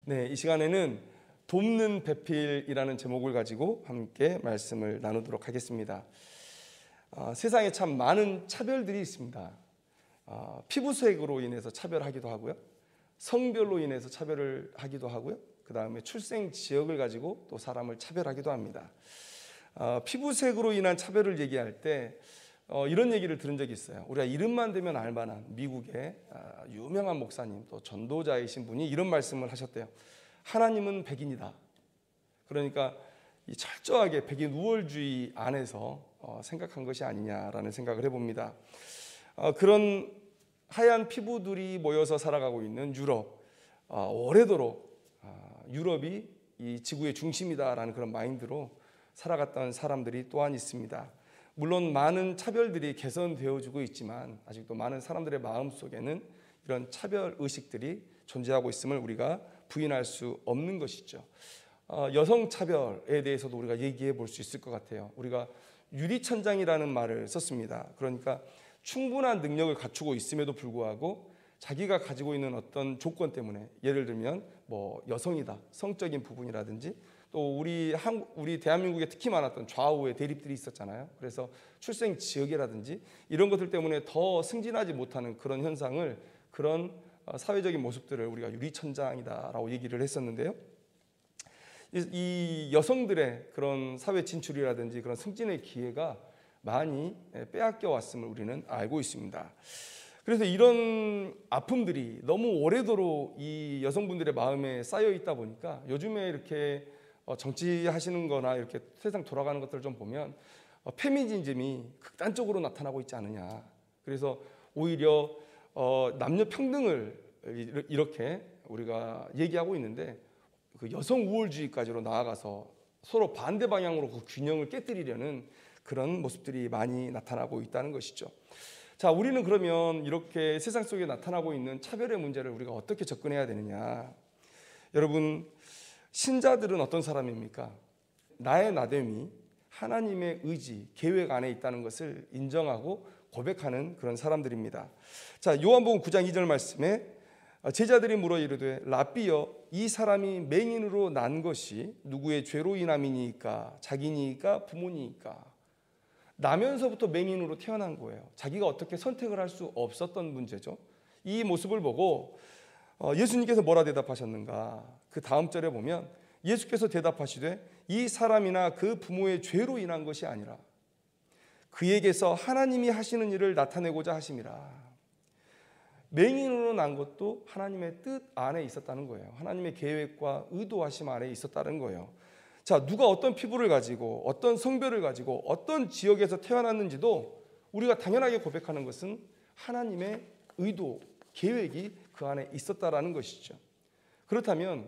네, 이 시간에는 돕는 배필이라는 제목을 가지고 함께 말씀을 나누도록 하겠습니다. 세상에 참 많은 차별들이 있습니다. 피부색으로 인해서 차별하기도 하고요, 성별로 인해서 차별을 하기도 하고요, 그 다음에 출생 지역을 가지고 또 사람을 차별하기도 합니다. 피부색으로 인한 차별을 얘기할 때 이런 얘기를 들은 적이 있어요. 우리가 이름만 대면 알만한 미국의 유명한 목사님, 또 전도자이신 분이 이런 말씀을 하셨대요. 하나님은 백인이다. 그러니까 이 철저하게 백인 우월주의 안에서 생각한 것이 아니냐라는 생각을 해봅니다. 그런 하얀 피부들이 모여서 살아가고 있는 유럽, 오래도록 유럽이 이 지구의 중심이다라는 그런 마인드로 살아갔던 사람들이 또한 있습니다. 물론 많은 차별들이 개선되어지고 있지만 아직도 많은 사람들의 마음속에는 이런 차별 의식들이 존재하고 있음을 우리가 부인할 수 없는 것이죠. 여성 차별에 대해서도 우리가 얘기해 볼 수 있을 것 같아요. 우리가 유리천장이라는 말을 썼습니다. 그러니까 충분한 능력을 갖추고 있음에도 불구하고 자기가 가지고 있는 어떤 조건 때문에, 예를 들면 뭐 여성이다, 성적인 부분이라든지, 또 우리 대한민국에 특히 많았던 좌우의 대립들이 있었잖아요. 그래서 출생 지역이라든지 이런 것들 때문에 더 승진하지 못하는 그런 현상을, 그런 사회적인 모습들을 우리가 유리천장이다라고 얘기를 했었는데요. 이 여성들의 그런 사회 진출이라든지 그런 승진의 기회가 많이 빼앗겨 왔음을 우리는 알고 있습니다. 그래서 이런 아픔들이 너무 오래도록 이 여성분들의 마음에 쌓여 있다 보니까 요즘에 이렇게 정치하시는 거나 이렇게 세상 돌아가는 것들을 좀 보면 페미니즘이 극단적으로 나타나고 있지 않느냐. 그래서 오히려 남녀 평등을 이렇게 우리가 얘기하고 있는데 그 여성 우월주의까지로 나아가서 서로 반대 방향으로 그 균형을 깨뜨리려는 그런 모습들이 많이 나타나고 있다는 것이죠. 자, 우리는 그러면 이렇게 세상 속에 나타나고 있는 차별의 문제를 우리가 어떻게 접근해야 되느냐. 여러분, 신자들은 어떤 사람입니까? 나의 나됨이 하나님의 의지, 계획 안에 있다는 것을 인정하고 고백하는 그런 사람들입니다. 자, 요한복음 9장 2절 말씀에 제자들이 물어 이르되 라삐여, 이 사람이 맹인으로 난 것이 누구의 죄로 인함이니까? 자기니까 부모니까? 나면서부터 맹인으로 태어난 거예요. 자기가 어떻게 선택을 할 수 없었던 문제죠. 이 모습을 보고 예수님께서 뭐라 대답하셨는가? 그 다음 절에 보면 예수께서 대답하시되 이 사람이나 그 부모의 죄로 인한 것이 아니라 그에게서 하나님이 하시는 일을 나타내고자 하심이라. 맹인으로 난 것도 하나님의 뜻 안에 있었다는 거예요. 하나님의 계획과 의도하심 안에 있었다는 거예요. 자, 누가 어떤 피부를 가지고 어떤 성별을 가지고 어떤 지역에서 태어났는지도 우리가 당연하게 고백하는 것은 하나님의 의도, 계획이 그 안에 있었다라는 것이죠. 그렇다면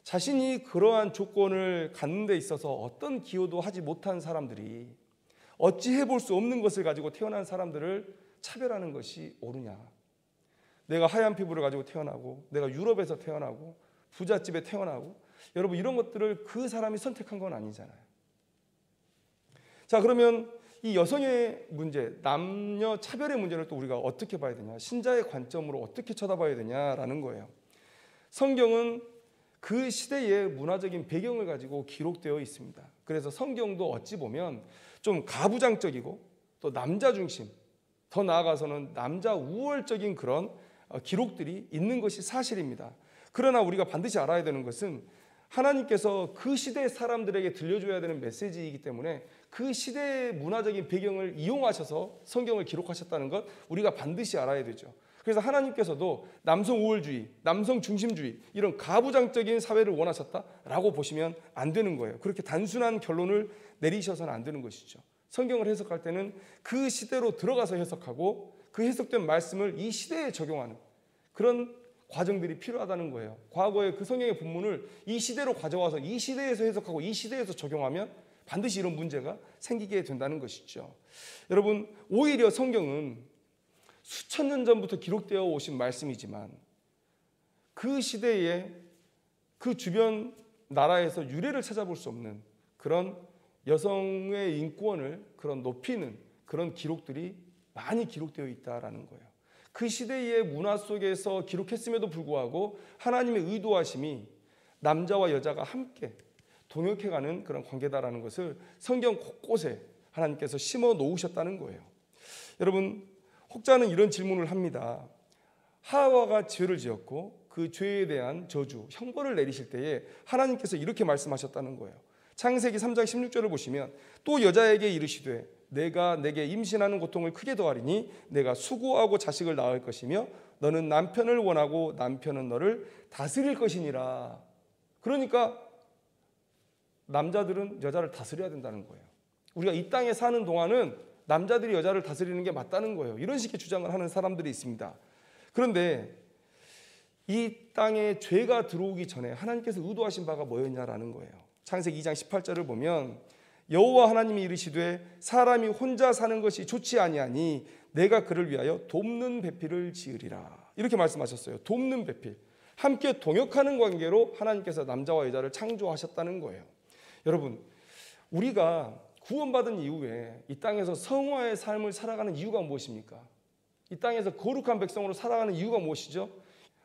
자신이 그러한 조건을 갖는 데 있어서 어떤 기여도 하지 못한 사람들이 어찌 해볼 수 없는 것을 가지고 태어난 사람들을 차별하는 것이 옳으냐. 내가 하얀 피부를 가지고 태어나고, 내가 유럽에서 태어나고, 부잣집에 태어나고, 여러분 이런 것들을 그 사람이 선택한 건 아니잖아요. 자, 그러면 이 여성의 문제, 남녀 차별의 문제를 또 우리가 어떻게 봐야 되냐, 신자의 관점으로 어떻게 쳐다봐야 되냐라는 거예요. 성경은 그 시대의 문화적인 배경을 가지고 기록되어 있습니다. 그래서 성경도 어찌 보면 좀 가부장적이고 또 남자 중심, 더 나아가서는 남자 우월적인 그런 기록들이 있는 것이 사실입니다. 그러나 우리가 반드시 알아야 되는 것은 하나님께서 그 시대 사람들에게 들려줘야 되는 메시지이기 때문에 그 시대의 문화적인 배경을 이용하셔서 성경을 기록하셨다는 것 우리가 반드시 알아야 되죠. 그래서 하나님께서도 남성 우월주의, 남성 중심주의 이런 가부장적인 사회를 원하셨다라고 보시면 안 되는 거예요. 그렇게 단순한 결론을 내리셔서는 안 되는 것이죠. 성경을 해석할 때는 그 시대로 들어가서 해석하고 그 해석된 말씀을 이 시대에 적용하는 그런 과정들이 필요하다는 거예요. 과거의 그 성경의 본문을 이 시대로 가져와서 이 시대에서 해석하고 이 시대에서 적용하면 반드시 이런 문제가 생기게 된다는 것이죠. 여러분, 오히려 성경은 수천 년 전부터 기록되어 오신 말씀이지만 그 시대에 그 주변 나라에서 유례를 찾아볼 수 없는 그런 여성의 인권을 그런 높이는 그런 기록들이 많이 기록되어 있다라는 거예요. 그 시대의 문화 속에서 기록했음에도 불구하고 하나님의 의도하심이 남자와 여자가 함께 동역해가는 그런 관계다라는 것을 성경 곳곳에 하나님께서 심어 놓으셨다는 거예요. 여러분, 혹자는 이런 질문을 합니다. 하와가 죄를 지었고 그 죄에 대한 저주, 형벌을 내리실 때에 하나님께서 이렇게 말씀하셨다는 거예요. 창세기 3장 16절을 보시면 또 여자에게 이르시되 내가 내게 임신하는 고통을 크게 더하리니 내가 수고하고 자식을 낳을 것이며 너는 남편을 원하고 남편은 너를 다스릴 것이니라. 그러니까 남자들은 여자를 다스려야 된다는 거예요. 우리가 이 땅에 사는 동안은 남자들이 여자를 다스리는 게 맞다는 거예요. 이런 식의 주장을 하는 사람들이 있습니다. 그런데 이 땅에 죄가 들어오기 전에 하나님께서 의도하신 바가 뭐였냐라는 거예요. 창세기 2장 18절을 보면 여호와 하나님이 이르시되 사람이 혼자 사는 것이 좋지 아니하니 내가 그를 위하여 돕는 배필을 지으리라. 이렇게 말씀하셨어요. 돕는 배필. 함께 동역하는 관계로 하나님께서 남자와 여자를 창조하셨다는 거예요. 여러분, 우리가 구원받은 이후에 이 땅에서 성화의 삶을 살아가는 이유가 무엇입니까? 이 땅에서 거룩한 백성으로 살아가는 이유가 무엇이죠?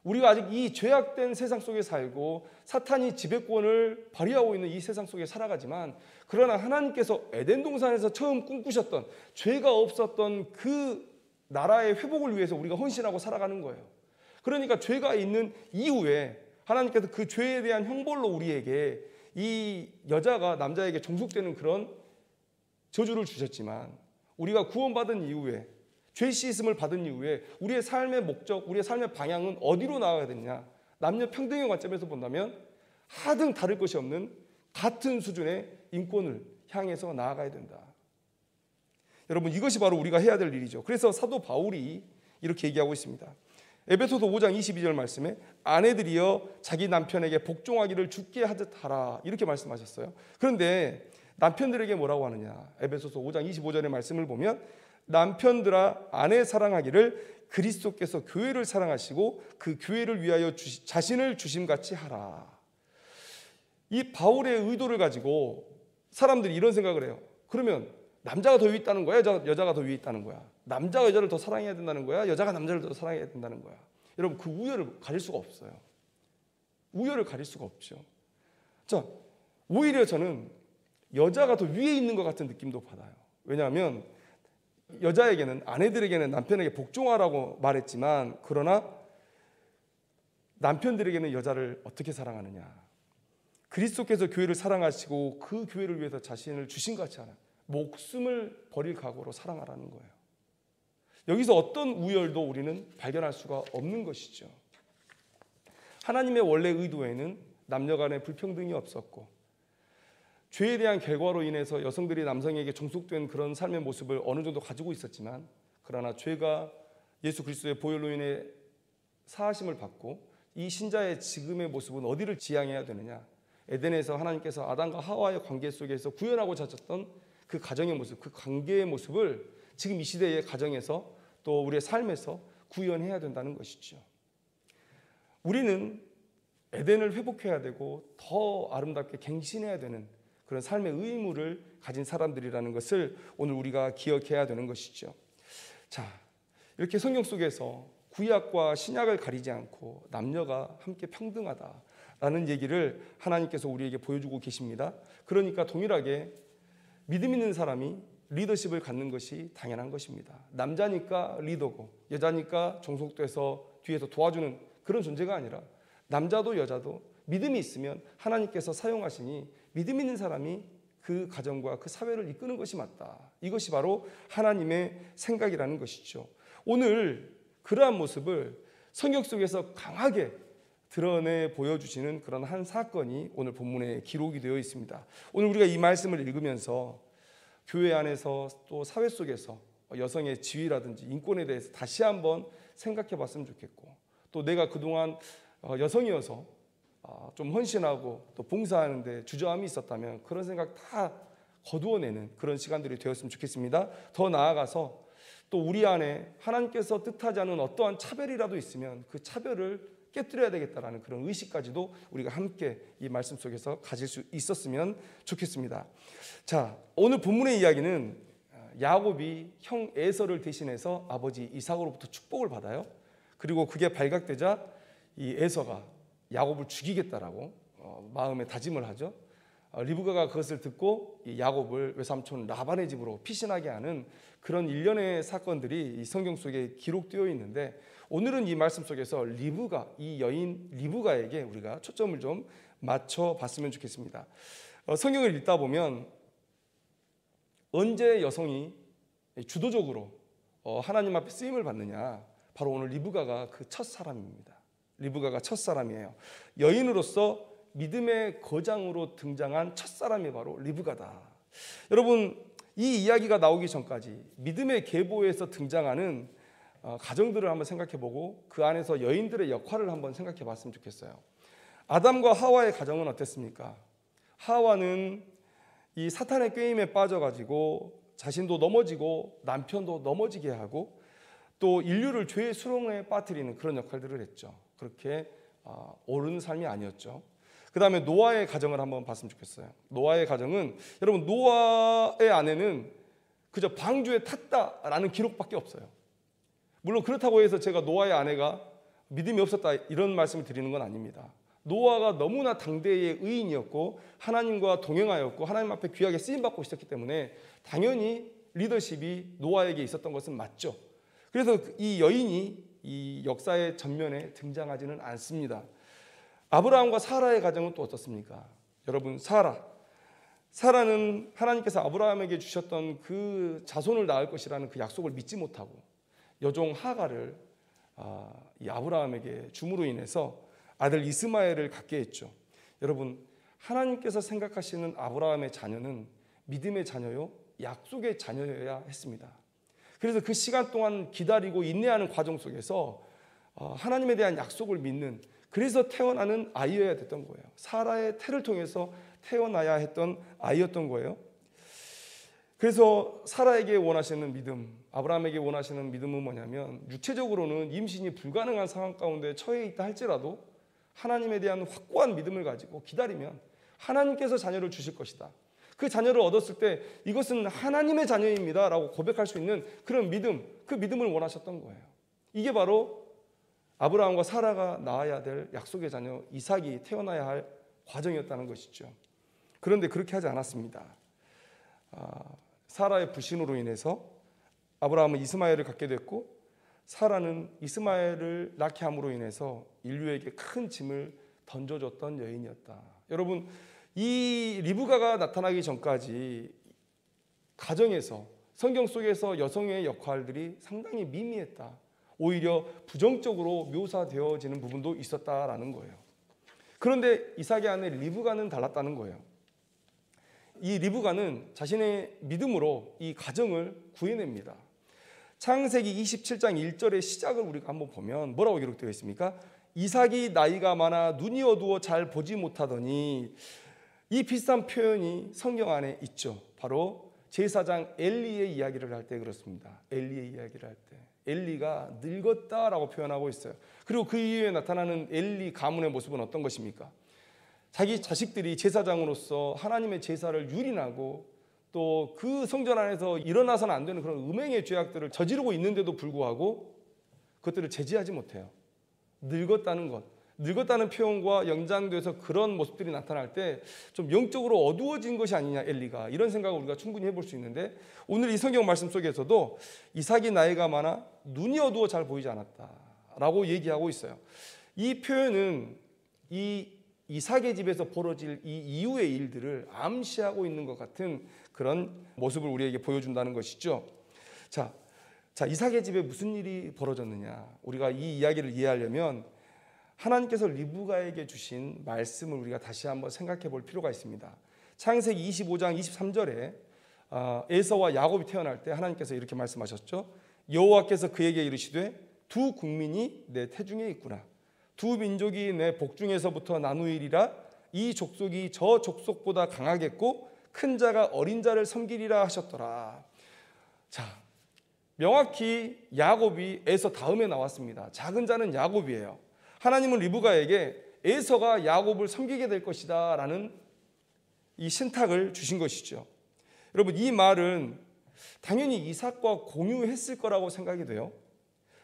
우리가 아직 이 죄악된 세상 속에 살고 사탄이 지배권을 발휘하고 있는 이 세상 속에 살아가지만, 그러나 하나님께서 에덴 동산에서 처음 꿈꾸셨던 죄가 없었던 그 나라의 회복을 위해서 우리가 헌신하고 살아가는 거예요. 그러니까 죄가 있는 이후에 하나님께서 그 죄에 대한 형벌로 우리에게 이 여자가 남자에게 종속되는 그런 저주를 주셨지만, 우리가 구원받은 이후에 죄 씻음을 받은 이후에 우리의 삶의 목적, 우리의 삶의 방향은 어디로 나아가야 되느냐? 남녀 평등의 관점에서 본다면 하등 다를 것이 없는 같은 수준의 인권을 향해서 나아가야 된다. 여러분, 이것이 바로 우리가 해야 될 일이죠. 그래서 사도 바울이 이렇게 얘기하고 있습니다. 에베소서 5장 22절 말씀에 아내들이여 자기 남편에게 복종하기를 주께 하듯 하라, 이렇게 말씀하셨어요. 그런데 남편들에게 뭐라고 하느냐? 에베소서 5장 25절의 말씀을 보면 남편들아 아내 사랑하기를 그리스도께서 교회를 사랑하시고 그 교회를 위하여 자신을 주심같이 하라. 이 바울의 의도를 가지고 사람들이 이런 생각을 해요. 그러면 남자가 더 위에 있다는 거야? 여자가 더 위에 있다는 거야? 남자가 여자를 더 사랑해야 된다는 거야? 여자가 남자를 더 사랑해야 된다는 거야? 여러분, 그 우열을 가릴 수가 없어요. 우열을 가릴 수가 없죠. 자, 오히려 저는 여자가 더 위에 있는 것 같은 느낌도 받아요. 왜냐하면 여자에게는, 아내들에게는 남편에게 복종하라고 말했지만, 그러나 남편들에게는 여자를 어떻게 사랑하느냐? 그리스도께서 교회를 사랑하시고 그 교회를 위해서 자신을 주신 것 같지 않아요. 목숨을 버릴 각오로 사랑하라는 거예요. 여기서 어떤 우열도 우리는 발견할 수가 없는 것이죠. 하나님의 원래 의도에는 남녀 간의 불평등이 없었고, 죄에 대한 결과로 인해서 여성들이 남성에게 종속된 그런 삶의 모습을 어느 정도 가지고 있었지만, 그러나 죄가 예수 그리스도의 보혈로 인해 사하심을 받고 이 신자의 지금의 모습은 어디를 지향해야 되느냐? 에덴에서 하나님께서 아담과 하와의 관계 속에서 구현하고 자셨던 그 가정의 모습, 그 관계의 모습을 지금 이 시대의 가정에서 또 우리의 삶에서 구현해야 된다는 것이죠. 우리는 에덴을 회복해야 되고 더 아름답게 갱신해야 되는 그런 삶의 의무를 가진 사람들이라는 것을 오늘 우리가 기억해야 되는 것이죠. 자, 이렇게 성경 속에서 구약과 신약을 가리지 않고 남녀가 함께 평등하다라는 얘기를 하나님께서 우리에게 보여주고 계십니다. 그러니까 동일하게 믿음 있는 사람이 리더십을 갖는 것이 당연한 것입니다. 남자니까 리더고 여자니까 종속돼서 뒤에서 도와주는 그런 존재가 아니라, 남자도 여자도 믿음이 있으면 하나님께서 사용하시니 믿음 있는 사람이 그 가정과 그 사회를 이끄는 것이 맞다. 이것이 바로 하나님의 생각이라는 것이죠. 오늘 그러한 모습을 성경 속에서 강하게 드러내 보여주시는 그런 한 사건이 오늘 본문에 기록이 되어 있습니다. 오늘 우리가 이 말씀을 읽으면서 교회 안에서 또 사회 속에서 여성의 지위라든지 인권에 대해서 다시 한번 생각해 봤으면 좋겠고, 또 내가 그동안 여성이어서 좀 헌신하고 또 봉사하는데 주저함이 있었다면 그런 생각 다 거두어내는 그런 시간들이 되었으면 좋겠습니다. 더 나아가서 또 우리 안에 하나님께서 뜻하지 않은 어떠한 차별이라도 있으면 그 차별을 깨뜨려야 되겠다라는 그런 의식까지도 우리가 함께 이 말씀 속에서 가질 수 있었으면 좋겠습니다. 자, 오늘 본문의 이야기는 야곱이 형 에서를 대신해서 아버지 이삭으로부터 축복을 받아요. 그리고 그게 발각되자 이 에서가 야곱을 죽이겠다라고 마음에 다짐을 하죠. 리브가가 그것을 듣고 이 야곱을 외삼촌 라반의 집으로 피신하게 하는 그런 일련의 사건들이 이 성경 속에 기록되어 있는데, 오늘은 이 말씀 속에서 리브가, 이 여인 리브가에게 우리가 초점을 좀 맞춰봤으면 좋겠습니다. 성경을 읽다 보면 언제 여성이 주도적으로 하나님 앞에 쓰임을 받느냐, 바로 오늘 리브가가 그 첫사람입니다. 리브가가 첫사람이에요. 여인으로서 믿음의 거장으로 등장한 첫사람이 바로 리브가다. 여러분, 이 이야기가 나오기 전까지 믿음의 계보에서 등장하는 가정들을 한번 생각해보고 그 안에서 여인들의 역할을 한번 생각해봤으면 좋겠어요. 아담과 하와의 가정은 어땠습니까? 하와는 이 사탄의 꾀임에 빠져가지고 자신도 넘어지고 남편도 넘어지게 하고 또 인류를 죄의 수렁에 빠뜨리는 그런 역할들을 했죠. 그렇게 옳은 삶이 아니었죠. 그 다음에 노아의 가정을 한번 봤으면 좋겠어요. 노아의 가정은, 여러분, 노아의 아내는 그저 방주에 탔다라는 기록밖에 없어요. 물론 그렇다고 해서 제가 노아의 아내가 믿음이 없었다 이런 말씀을 드리는 건 아닙니다. 노아가 너무나 당대의 의인이었고 하나님과 동행하였고 하나님 앞에 귀하게 쓰임받고 있었기 때문에 당연히 리더십이 노아에게 있었던 것은 맞죠. 그래서 이 여인이 이 역사의 전면에 등장하지는 않습니다. 아브라함과 사라의 가정은 또 어떻습니까? 여러분, 사라는 하나님께서 아브라함에게 주셨던 그 자손을 낳을 것이라는 그 약속을 믿지 못하고 여종 하갈을 이 아브라함에게 줌으로 인해서 아들 이스마엘을 갖게 했죠. 여러분, 하나님께서 생각하시는 아브라함의 자녀는 믿음의 자녀요, 약속의 자녀여야 했습니다. 그래서 그 시간 동안 기다리고 인내하는 과정 속에서 하나님에 대한 약속을 믿는, 그래서 태어나는 아이여야 됐던 거예요. 사라의 태를 통해서 태어나야 했던 아이였던 거예요. 그래서 사라에게 원하시는 믿음, 아브라함에게 원하시는 믿음은 뭐냐면, 육체적으로는 임신이 불가능한 상황 가운데 처해 있다 할지라도 하나님에 대한 확고한 믿음을 가지고 기다리면 하나님께서 자녀를 주실 것이다. 그 자녀를 얻었을 때 이것은 하나님의 자녀입니다 라고 고백할 수 있는 그런 믿음, 그 믿음을 원하셨던 거예요. 이게 바로 아브라함과 사라가 낳아야 될 약속의 자녀 이삭이 태어나야 할 과정이었다는 것이죠. 그런데 그렇게 하지 않았습니다. 사라의 불신으로 인해서 아브라함은 이스마엘을 갖게 됐고, 사라는 이스마엘을 낳게 함으로 인해서 인류에게 큰 짐을 던져줬던 여인이었다. 여러분, 이 리브가가 나타나기 전까지 가정에서, 성경 속에서 여성의 역할들이 상당히 미미했다. 오히려 부정적으로 묘사되어지는 부분도 있었다라는 거예요. 그런데 이삭의 아내 리브가는 달랐다는 거예요. 이 리브가는 자신의 믿음으로 이 가정을 구해냅니다. 창세기 27장 1절의 시작을 우리가 한번 보면 뭐라고 기록되어 있습니까? 이삭이 나이가 많아 눈이 어두워 잘 보지 못하더니, 이 비슷한 표현이 성경 안에 있죠. 바로 제사장 엘리의 이야기를 할 때 그렇습니다. 엘리의 이야기를 할 때 엘리가 늙었다라고 표현하고 있어요. 그리고 그 이후에 나타나는 엘리 가문의 모습은 어떤 것입니까? 자기 자식들이 제사장으로서 하나님의 제사를 유린하고 또 그 성전 안에서 일어나서는 안 되는 그런 음행의 죄악들을 저지르고 있는데도 불구하고 그것들을 제지하지 못해요. 늙었다는 것, 늙었다는 표현과 연장돼서 그런 모습들이 나타날 때 좀 영적으로 어두워진 것이 아니냐, 엘리가, 이런 생각을 우리가 충분히 해볼 수 있는데, 오늘 이 성경 말씀 속에서도 이삭이 나이가 많아 눈이 어두워 잘 보이지 않았다라고 얘기하고 있어요. 이 표현은 이 이삭의 집에서 벌어질 이 이후의 일들을 암시하고 있는 것 같은 그런 모습을 우리에게 보여준다는 것이죠. 자, 이삭의 집에 무슨 일이 벌어졌느냐, 우리가 이 이야기를 이해하려면 하나님께서 리브가에게 주신 말씀을 우리가 다시 한번 생각해 볼 필요가 있습니다. 창세기 25장 23절에 에서와 야곱이 태어날 때 하나님께서 이렇게 말씀하셨죠. 여호와께서 그에게 이르시되 두 국민이 내 태중에 있구나. 두 민족이 내 복중에서부터 나누이리라. 이 족속이 저 족속보다 강하겠고 큰 자가 어린 자를 섬기리라 하셨더라. 자, 명확히 야곱이 에서 다음에 나왔습니다. 작은 자는 야곱이에요. 하나님은 리브가에게 에서가 야곱을 섬기게 될 것이다 라는 이 신탁을 주신 것이죠. 여러분, 이 말은 당연히 이삭과 공유했을 거라고 생각이 돼요.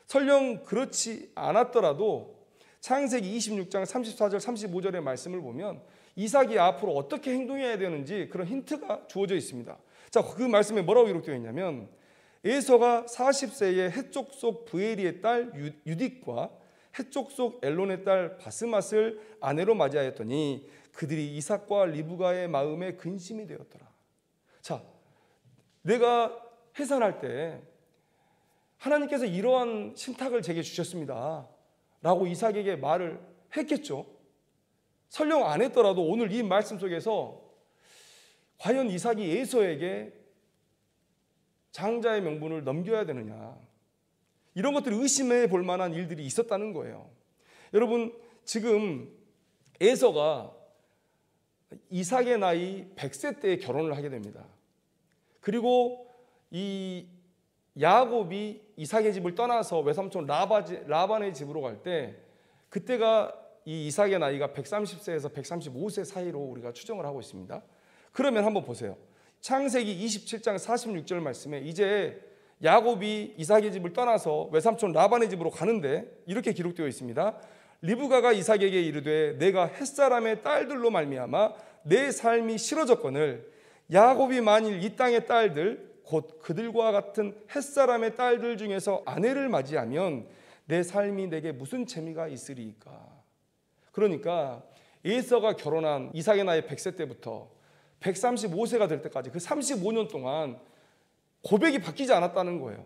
설령 그렇지 않았더라도 창세기 26장 34절 35절의 말씀을 보면 이삭이 앞으로 어떻게 행동해야 되는지 그런 힌트가 주어져 있습니다. 자, 그 말씀에 뭐라고 기록되어 있냐면 에서가 40세에 헷족 속 브에리의 딸 유딕과 헷족 속 엘론의 딸 바스맛을 아내로 맞이하였더니 그들이 이삭과 리브가의 마음에 근심이 되었더라. 자, 내가 해산할 때 하나님께서 이러한 신탁을 제게 주셨습니다 라고 이삭에게 말을 했겠죠. 설령 안 했더라도 오늘 이 말씀 속에서 과연 이삭이 에서에게 장자의 명분을 넘겨야 되느냐, 이런 것들을 의심해 볼 만한 일들이 있었다는 거예요. 여러분, 지금 에서가 이삭의 나이 100세 때에 결혼을 하게 됩니다. 그리고 이 야곱이 이삭의 집을 떠나서 외삼촌 라반의 집으로 갈 때 그때가 이 이삭의 나이가 130세에서 135세 사이로 우리가 추정을 하고 있습니다. 그러면 한번 보세요. 창세기 27장 46절 말씀에 이제 야곱이 이삭의 집을 떠나서 외삼촌 라반의 집으로 가는데 이렇게 기록되어 있습니다. 리브가가 이삭에게 이르되 내가 햇사람의 딸들로 말미암아 내 삶이 싫어졌거늘 야곱이 만일 이 땅의 딸들 곧 그들과 같은 햇사람의 딸들 중에서 아내를 맞이하면 내 삶이 내게 무슨 재미가 있으리이까. 그러니까 에서가 결혼한 이삭의 나이 100세 때부터 135세가 될 때까지 그 35년 동안 고백이 바뀌지 않았다는 거예요.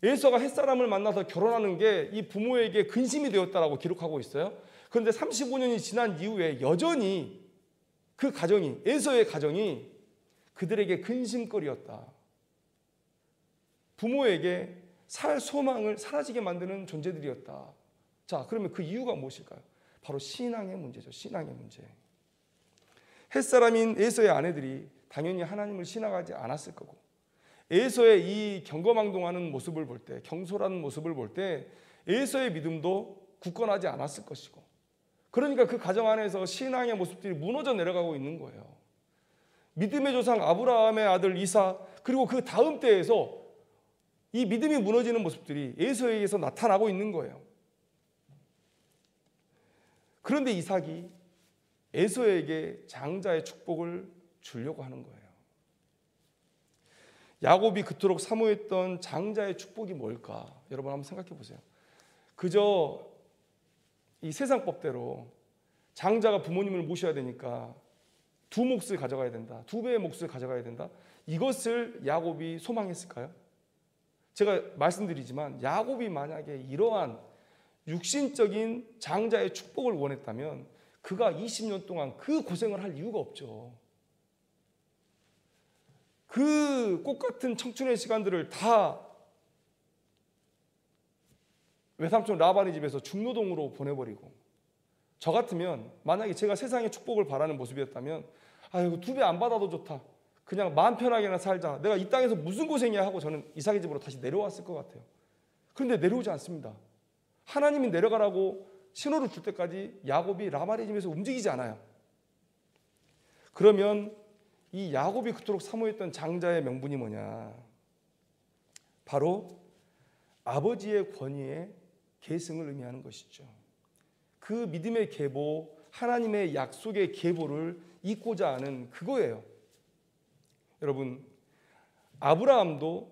에서가 햇사람을 만나서 결혼하는 게 이 부모에게 근심이 되었다라고 기록하고 있어요. 그런데 35년이 지난 이후에 여전히 그 가정이, 에서의 가정이 그들에게 근심거리였다. 부모에게 살 소망을 사라지게 만드는 존재들이었다. 자, 그러면 그 이유가 무엇일까요? 바로 신앙의 문제죠. 신앙의 문제. 햇사람인 에서의 아내들이 당연히 하나님을 신앙하지 않았을 거고, 에서의 이 경거망동하는 모습을 볼 때, 경솔하는 모습을 볼 때 에서의 믿음도 굳건하지 않았을 것이고, 그러니까 그 가정 안에서 신앙의 모습들이 무너져 내려가고 있는 거예요. 믿음의 조상 아브라함의 아들 이삭, 그리고 그 다음 때에서 이 믿음이 무너지는 모습들이 에서에게서 나타나고 있는 거예요. 그런데 이삭이 에서에게 장자의 축복을 주려고 하는 거예요. 야곱이 그토록 사모했던 장자의 축복이 뭘까? 여러분 한번 생각해 보세요. 그저 이 세상법대로 장자가 부모님을 모셔야 되니까 두 몫을 가져가야 된다, 두 배의 몫을 가져가야 된다, 이것을 야곱이 소망했을까요? 제가 말씀드리지만 야곱이 만약에 이러한 육신적인 장자의 축복을 원했다면 그가 20년 동안 그 고생을 할 이유가 없죠. 그 꽃같은 청춘의 시간들을 다 외삼촌 라반의 집에서 중노동으로 보내버리고, 저 같으면 만약에 제가 세상의 축복을 바라는 모습이었다면 아이고 두 배 안 받아도 좋다, 그냥 마음 편하게나 살자, 내가 이 땅에서 무슨 고생이야 하고 저는 이삭의 집으로 다시 내려왔을 것 같아요. 그런데 내려오지 않습니다. 하나님이 내려가라고 신호를 줄 때까지 야곱이 라반의 집에서 움직이지 않아요. 그러면 이 야곱이 그토록 사모했던 장자의 명분이 뭐냐? 바로 아버지의 권위의 계승을 의미하는 것이죠. 그 믿음의 계보, 하나님의 약속의 계보를 잇고자 하는 그거예요. 여러분, 아브라함도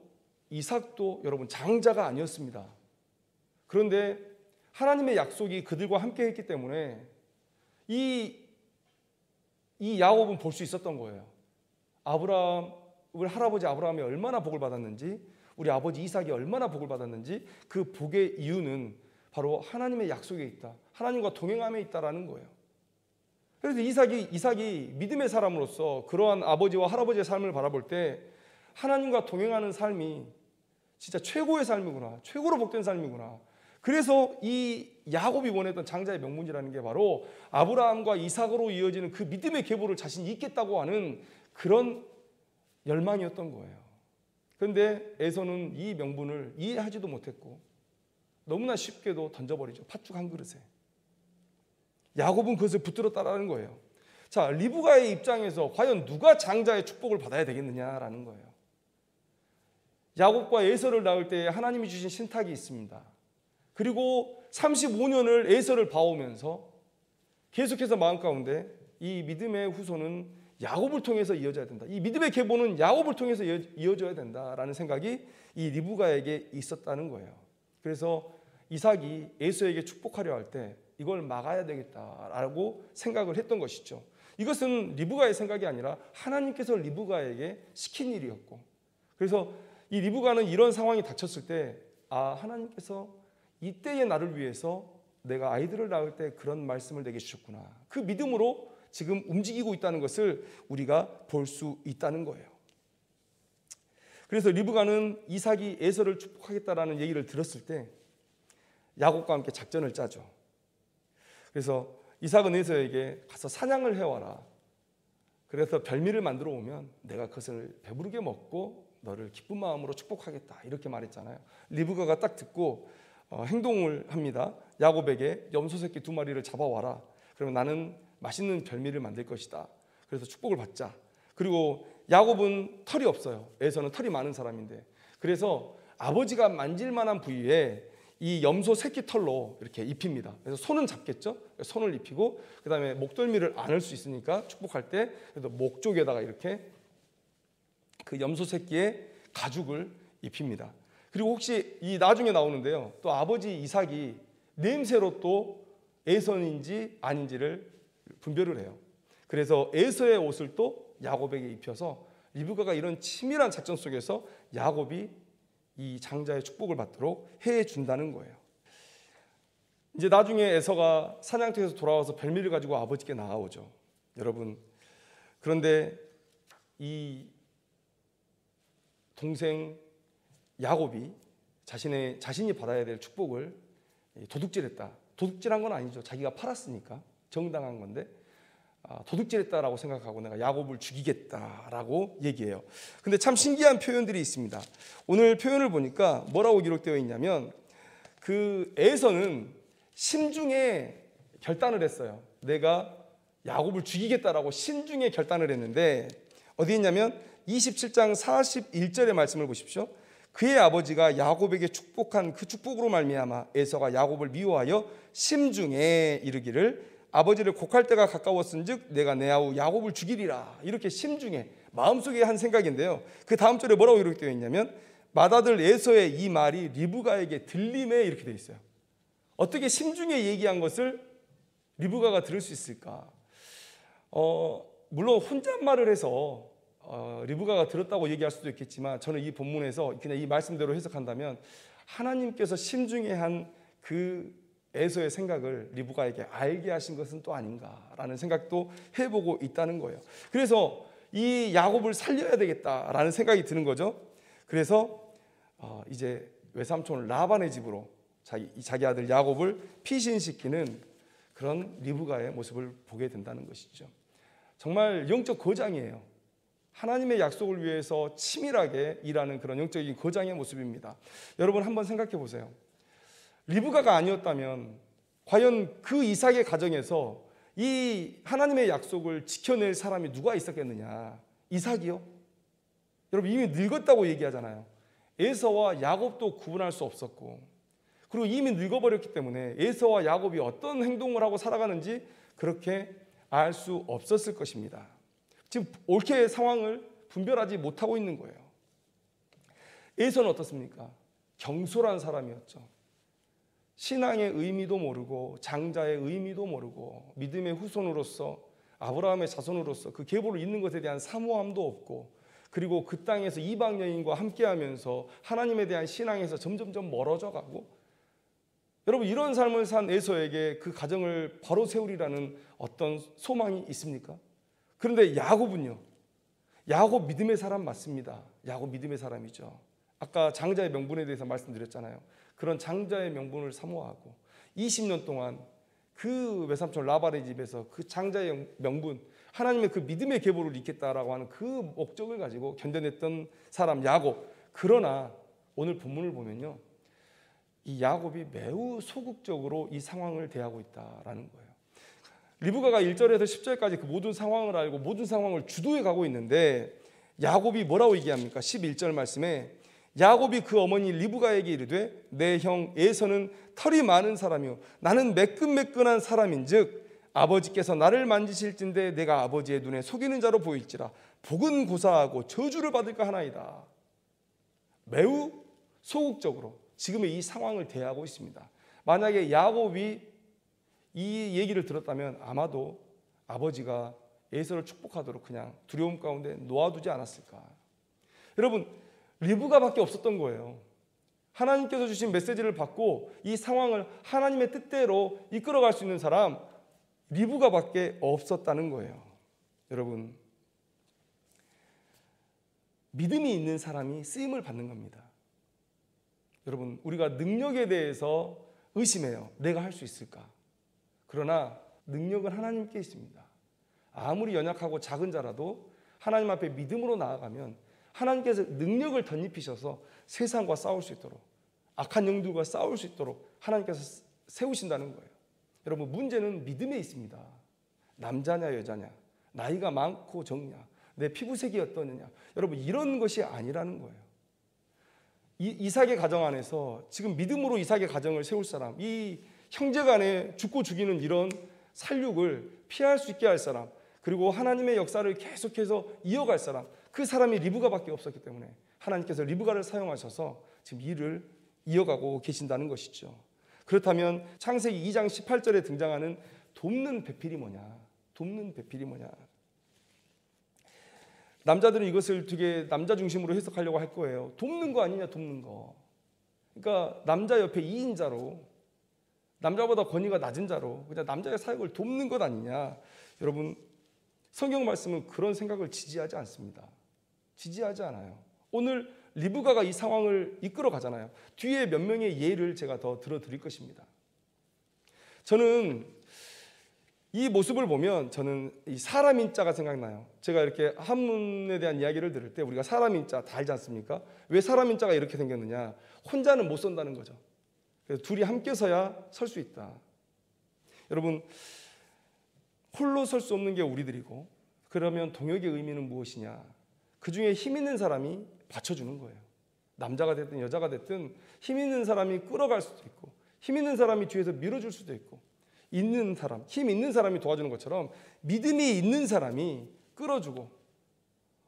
이삭도 여러분 장자가 아니었습니다. 그런데 하나님의 약속이 그들과 함께 했기 때문에 이 야곱은 볼 수 있었던 거예요. 아브라함을, 할아버지 아브라함이 얼마나 복을 받았는지, 우리 아버지 이삭이 얼마나 복을 받았는지, 그 복의 이유는 바로 하나님의 약속에 있다, 하나님과 동행함에 있다라는 거예요. 그래서 이삭이 믿음의 사람으로서 그러한 아버지와 할아버지의 삶을 바라볼 때 하나님과 동행하는 삶이 진짜 최고의 삶이구나, 최고로 복된 삶이구나. 그래서 이 야곱이 원했던 장자의 명분이라는 게 바로 아브라함과 이삭으로 이어지는 그 믿음의 계보를 자신이 잇겠다고 하는 그런 열망이었던 거예요. 그런데 에서는 이 명분을 이해하지도 못했고 너무나 쉽게도 던져버리죠. 팥죽 한 그릇에. 야곱은 그것을 붙들어 따라하는 거예요. 자, 리브가의 입장에서 과연 누가 장자의 축복을 받아야 되겠느냐라는 거예요. 야곱과 에서를 낳을 때 하나님이 주신 신탁이 있습니다. 그리고 35년을 에서를 봐오면서 계속해서 마음 가운데 이 믿음의 후손은 야곱을 통해서 이어져야 된다. 이 믿음의 계보는 야곱을 통해서 이어져야 된다라는 생각이 이 리브가에게 있었다는 거예요. 그래서 이삭이 에서에게 축복하려 할 때 이걸 막아야 되겠다라고 생각을 했던 것이죠. 이것은 리브가의 생각이 아니라 하나님께서 리브가에게 시킨 일이었고, 그래서 이 리브가는 이런 상황이 닥쳤을 때 하나님께서 이때의 나를 위해서 내가 아이들을 낳을 때 그런 말씀을 내게 주셨구나. 그 믿음으로 지금 움직이고 있다는 것을 우리가 볼 수 있다는 거예요. 그래서 리브가는 이삭이 에서를 축복하겠다라는 얘기를 들었을 때 야곱과 함께 작전을 짜죠. 그래서 이삭은 에서에게 가서 사냥을 해와라. 그래서 별미를 만들어 오면 내가 그것을 배부르게 먹고 너를 기쁜 마음으로 축복하겠다, 이렇게 말했잖아요. 리브가가 딱 듣고 행동을 합니다. 야곱에게 염소 새끼 2마리를 잡아와라. 그러면 나는 맛있는 별미를 만들 것이다. 그래서 축복을 받자. 그리고 야곱은 털이 없어요. 에서는 털이 많은 사람인데, 그래서 아버지가 만질 만한 부위에 이 염소 새끼 털로 이렇게 입힙니다. 그래서 손은 잡겠죠. 손을 입히고 그 다음에 목덜미를 안을 수 있으니까 축복할 때 그래서 목 쪽에다가 이렇게 그 염소 새끼의 가죽을 입힙니다. 그리고 혹시 이 나중에 나오는데요, 또 아버지 이삭이 냄새로 또 에서인지 아닌지를 분별을 해요. 그래서 에서의 옷을 또 야곱에게 입혀서 리브가가 이런 치밀한 작전 속에서 야곱이 이 장자의 축복을 받도록 해준다는 거예요. 이제 나중에 에서가 사냥터에서 돌아와서 별미를 가지고 아버지께 나아오죠. 여러분, 그런데 이 동생 야곱이 자신이 받아야 될 축복을 도둑질했다. 도둑질한 건 아니죠. 자기가 팔았으니까 정당한 건데 도둑질했다라고 생각하고 내가 야곱을 죽이겠다라고 얘기해요. 근데 참 신기한 표현들이 있습니다. 오늘 표현을 보니까 뭐라고 기록되어 있냐면 그 에서는 심중에 결단을 했어요. 내가 야곱을 죽이겠다라고 심중에 결단을 했는데 어디 있냐면 27장 41절의 말씀을 보십시오. 그의 아버지가 야곱에게 축복한 그 축복으로 말미암아 에서가 야곱을 미워하여 심중에 이르기를 아버지를 곡할 때가 가까웠은즉 내가 내 아우 야곱을 죽이리라. 이렇게 심중에 마음속에 한 생각인데요. 그 다음 절에 뭐라고 이렇게 되어 있냐면 맏아들 에서의 이 말이 리브가에게 들림에 이렇게 되어 있어요. 어떻게 심중에 얘기한 것을 리브가가 들을 수 있을까? 물론 혼잣말을 해서 리브가가 들었다고 얘기할 수도 있겠지만 저는 이 본문에서 그냥 이 말씀대로 해석한다면 하나님께서 심중에 한 그 에서의 생각을 리브가에게 알게 하신 것은 또 아닌가라는 생각도 해보고 있다는 거예요. 그래서 이 야곱을 살려야 되겠다라는 생각이 드는 거죠. 그래서 이제 외삼촌 라반의 집으로 자기 아들 야곱을 피신시키는 그런 리브가의 모습을 보게 된다는 것이죠. 정말 영적 거장이에요. 하나님의 약속을 위해서 치밀하게 일하는 그런 영적인 거장의 모습입니다. 여러분 한번 생각해 보세요. 리브가가 아니었다면 과연 그 이삭의 가정에서 이 하나님의 약속을 지켜낼 사람이 누가 있었겠느냐? 이삭이요? 여러분 이미 늙었다고 얘기하잖아요. 에서와 야곱도 구분할 수 없었고, 그리고 이미 늙어버렸기 때문에 에서와 야곱이 어떤 행동을 하고 살아가는지 그렇게 알 수 없었을 것입니다. 지금 옳게 상황을 분별하지 못하고 있는 거예요. 에서는 어떻습니까? 경솔한 사람이었죠. 신앙의 의미도 모르고 장자의 의미도 모르고 믿음의 후손으로서 아브라함의 자손으로서 그 계보를 잇는 것에 대한 사모함도 없고, 그리고 그 땅에서 이방 여인과 함께하면서 하나님에 대한 신앙에서 점점점 멀어져 가고, 여러분 이런 삶을 산 에서에게 그 가정을 바로 세우리라는 어떤 소망이 있습니까? 그런데 야곱은요. 야곱 믿음의 사람 맞습니다. 야곱 믿음의 사람이죠. 아까 장자의 명분에 대해서 말씀드렸잖아요. 그런 장자의 명분을 사모하고 20년 동안 그 외삼촌 라반의 집에서 그 장자의 명분, 하나님의 그 믿음의 계보를 잇겠다라고 하는 그 목적을 가지고 견뎌냈던 사람 야곱. 그러나 오늘 본문을 보면요, 이 야곱이 매우 소극적으로 이 상황을 대하고 있다라는 거예요. 리브가가 1절에서 10절까지 그 모든 상황을 알고 모든 상황을 주도해 가고 있는데 야곱이 뭐라고 얘기합니까? 11절 말씀에 야곱이 그 어머니 리브가에게 이르되 내 형 에서는 털이 많은 사람이요 나는 매끈매끈한 사람인즉 아버지께서 나를 만지실진대 내가 아버지의 눈에 속이는 자로 보일지라 복은 고사하고 저주를 받을까 하나이다. 매우 소극적으로 지금의 이 상황을 대하고 있습니다. 만약에 야곱이 이 얘기를 들었다면 아마도 아버지가 에서를 축복하도록 그냥 두려움 가운데 놓아두지 않았을까. 여러분, 리브가밖에 없었던 거예요. 하나님께서 주신 메시지를 받고 이 상황을 하나님의 뜻대로 이끌어갈 수 있는 사람 리브가밖에 없었다는 거예요. 여러분, 믿음이 있는 사람이 쓰임을 받는 겁니다. 여러분, 우리가 능력에 대해서 의심해요. 내가 할 수 있을까? 그러나 능력은 하나님께 있습니다. 아무리 연약하고 작은 자라도 하나님 앞에 믿음으로 나아가면 하나님께서 능력을 덧입히셔서 세상과 싸울 수 있도록, 악한 영들과 싸울 수 있도록 하나님께서 세우신다는 거예요. 여러분, 문제는 믿음에 있습니다. 남자냐 여자냐, 나이가 많고 적냐, 내 피부색이 어떠느냐, 여러분 이런 것이 아니라는 거예요. 이삭의 가정 안에서 지금 믿음으로 이삭의 가정을 세울 사람, 이 형제간에 죽고 죽이는 이런 살육을 피할 수 있게 할 사람, 그리고 하나님의 역사를 계속해서 이어갈 사람, 그 사람이 리브가밖에 없었기 때문에 하나님께서 리브가를 사용하셔서 지금 일을 이어가고 계신다는 것이죠. 그렇다면 창세기 2장 18절에 등장하는 돕는 배필이 뭐냐? 돕는 배필이 뭐냐? 남자들은 이것을 되게 남자 중심으로 해석하려고 할 거예요. 돕는 거 아니냐, 돕는 거. 그러니까 남자 옆에 2인자로, 남자보다 권위가 낮은 자로 그냥 남자의 사역을 돕는 것 아니냐. 여러분, 성경 말씀은 그런 생각을 지지하지 않습니다. 지지하지 않아요. 오늘 리브가가 이 상황을 이끌어 가잖아요. 뒤에 몇 명의 예를 제가 더 들어드릴 것입니다. 저는 이 모습을 보면 저는 이 사람인 자가 생각나요. 제가 이렇게 한문에 대한 이야기를 들을 때 우리가 사람인 자 다 알지 않습니까? 왜 사람인 자가 이렇게 생겼느냐? 혼자는 못 선다는 거죠. 그래서 둘이 함께 서야 설 수 있다. 여러분, 홀로 설 수 없는 게 우리들이고, 그러면 동역의 의미는 무엇이냐? 그 중에 힘 있는 사람이 받쳐주는 거예요. 남자가 됐든 여자가 됐든 힘 있는 사람이 끌어갈 수도 있고, 힘 있는 사람이 뒤에서 밀어줄 수도 있고, 있는 사람, 힘 있는 사람이 도와주는 것처럼 믿음이 있는 사람이 끌어주고,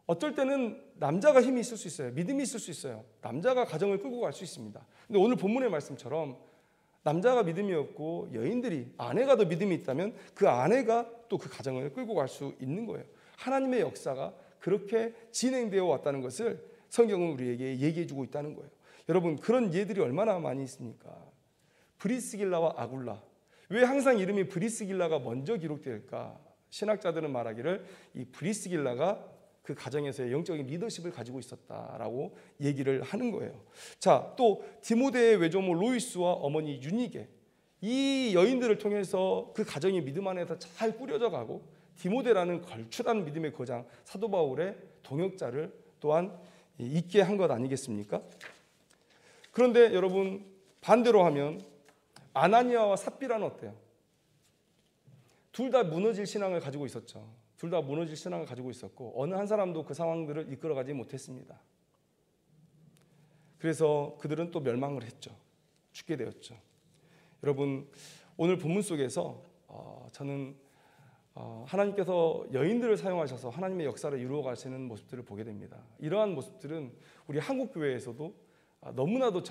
어떨 때는 남자가 힘이 있을 수 있어요. 믿음이 있을 수 있어요. 남자가 가정을 끌고 갈 수 있습니다. 근데 오늘 본문의 말씀처럼 남자가 믿음이 없고 여인들이, 아내가 더 믿음이 있다면 그 아내가 또 그 가정을 끌고 갈 수 있는 거예요. 하나님의 역사가 그렇게 진행되어 왔다는 것을 성경은 우리에게 얘기해 주고 있다는 거예요. 여러분, 그런 예들이 얼마나 많이 있습니까? 브리스길라와 아굴라. 왜 항상 이름이 브리스길라가 먼저 기록될까? 신학자들은 말하기를 이 브리스길라가 그 가정에서의 영적인 리더십을 가지고 있었다라고 얘기를 하는 거예요. 자, 또 디모데의 외조모 로이스와 어머니 유니게, 이 여인들을 통해서 그 가정이 믿음 안에서 잘 꾸려져 가고, 디모데라는 걸출한 믿음의 거장 사도 바울의 동역자를 또한 있게 한 것 아니겠습니까? 그런데 여러분, 반대로 하면 아나니아와 삽비라는 어때요? 둘 다 무너질 신앙을 가지고 있었죠. 둘 다 무너질 신앙을 가지고 있었고, 어느 한 사람도 그 상황들을 이끌어가지 못했습니다. 그래서 그들은 또 멸망을 했죠. 죽게 되었죠. 여러분, 오늘 본문 속에서 저는 하나님께서 여인들을 사용하셔서 하나님의 역사를 이루어 가시는 모습들을 보게 됩니다. 이러한 모습들은 우리 한국 교회에서도 너무나도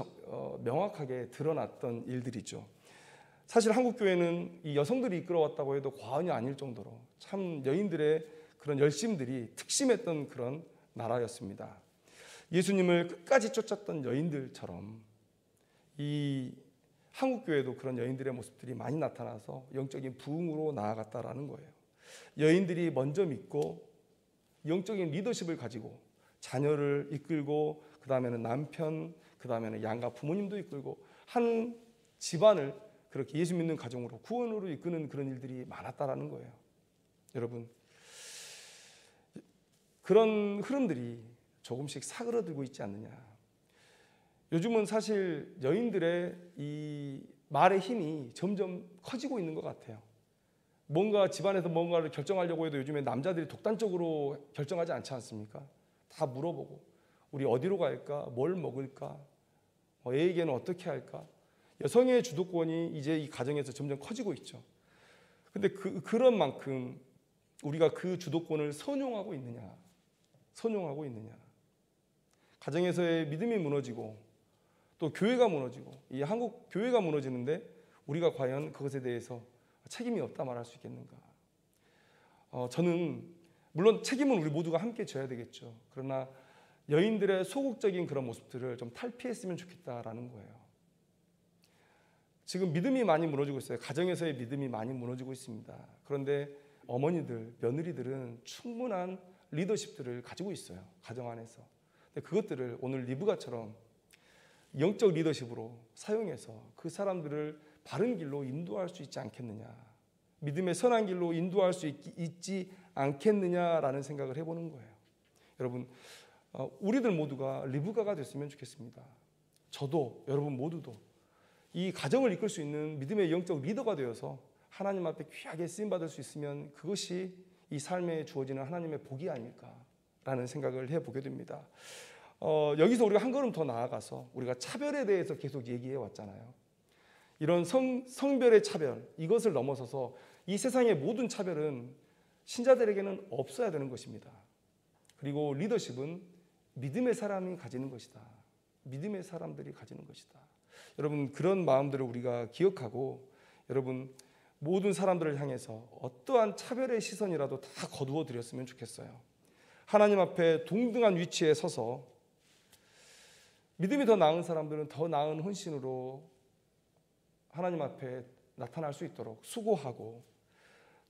명확하게 드러났던 일들이죠. 사실 한국 교회는 이 여성들이 이끌어왔다고 해도 과언이 아닐 정도로 참 여인들의 그런 열심들이 특심했던 그런 나라였습니다. 예수님을 끝까지 쫓았던 여인들처럼 이 한국 교회도 그런 여인들의 모습들이 많이 나타나서 영적인 부흥으로 나아갔다라는 거예요. 여인들이 먼저 믿고 영적인 리더십을 가지고 자녀를 이끌고, 그 다음에는 남편, 그 다음에는 양가 부모님도 이끌고, 한 집안을 그렇게 예수 믿는 가정으로, 구원으로 이끄는 그런 일들이 많았다라는 거예요. 여러분, 그런 흐름들이 조금씩 사그러들고 있지 않느냐. 요즘은 사실 여인들의 이 말의 힘이 점점 커지고 있는 것 같아요. 뭔가 집안에서 뭔가를 결정하려고 해도 요즘에 남자들이 독단적으로 결정하지 않지 않습니까? 다 물어보고, 우리 어디로 갈까? 뭘 먹을까? 애에게는 어떻게 할까? 여성의 주도권이 이제 이 가정에서 점점 커지고 있죠. 근데 그런 만큼 우리가 그 주도권을 선용하고 있느냐? 선용하고 있느냐? 가정에서의 믿음이 무너지고 또 교회가 무너지고 이 한국 교회가 무너지는데 우리가 과연 그것에 대해서 책임이 없다 말할 수 있겠는가? 저는 물론 책임은 우리 모두가 함께 져야 되겠죠. 그러나 여인들의 소극적인 그런 모습들을 좀 탈피했으면 좋겠다라는 거예요. 지금 믿음이 많이 무너지고 있어요. 가정에서의 믿음이 많이 무너지고 있습니다. 그런데 어머니들, 며느리들은 충분한 리더십들을 가지고 있어요. 가정 안에서. 근데 그것들을 오늘 리브가처럼 영적 리더십으로 사용해서 그 사람들을 바른 길로 인도할 수 있지 않겠느냐. 믿음의 선한 길로 인도할 수 있지 않겠느냐라는 생각을 해보는 거예요. 여러분, 우리들 모두가 리브가가 됐으면 좋겠습니다. 저도, 여러분 모두도 이 가정을 이끌 수 있는 믿음의 영적 리더가 되어서 하나님 앞에 귀하게 쓰임받을 수 있으면 그것이 이 삶에 주어지는 하나님의 복이 아닐까라는 생각을 해보게 됩니다. 여기서 우리가 한 걸음 더 나아가서 우리가 차별에 대해서 계속 얘기해 왔잖아요. 이런 성별의 차별, 이것을 넘어서서 이 세상의 모든 차별은 신자들에게는 없어야 되는 것입니다. 그리고 리더십은 믿음의 사람이 가지는 것이다. 믿음의 사람들이 가지는 것이다. 여러분, 그런 마음들을 우리가 기억하고 여러분 모든 사람들을 향해서 어떠한 차별의 시선이라도 다 거두어 드렸으면 좋겠어요. 하나님 앞에 동등한 위치에 서서 믿음이 더 나은 사람들은 더 나은 헌신으로 하나님 앞에 나타날 수 있도록 수고하고,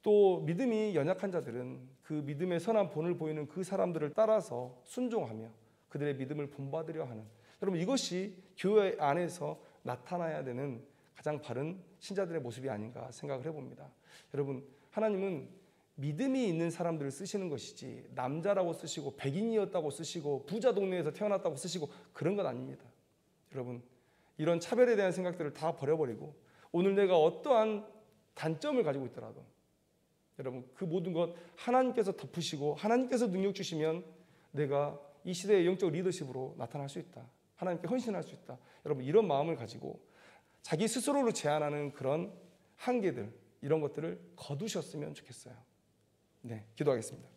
또 믿음이 연약한 자들은 그 믿음의 선한 본을 보이는 그 사람들을 따라서 순종하며 그들의 믿음을 본받으려 하는, 여러분 이것이 교회 안에서 나타나야 되는 가장 바른 신자들의 모습이 아닌가 생각을 해봅니다. 여러분, 하나님은 믿음이 있는 사람들을 쓰시는 것이지 남자라고 쓰시고 백인이었다고 쓰시고 부자 동네에서 태어났다고 쓰시고 그런 건 아닙니다. 여러분, 이런 차별에 대한 생각들을 다 버려버리고 오늘 내가 어떠한 단점을 가지고 있더라도 여러분 그 모든 것 하나님께서 덮으시고 하나님께서 능력 주시면 내가 이 시대의 영적 리더십으로 나타날 수 있다. 하나님께 헌신할 수 있다. 여러분, 이런 마음을 가지고 자기 스스로를 제한하는 그런 한계들, 이런 것들을 거두셨으면 좋겠어요. 네, 기도하겠습니다.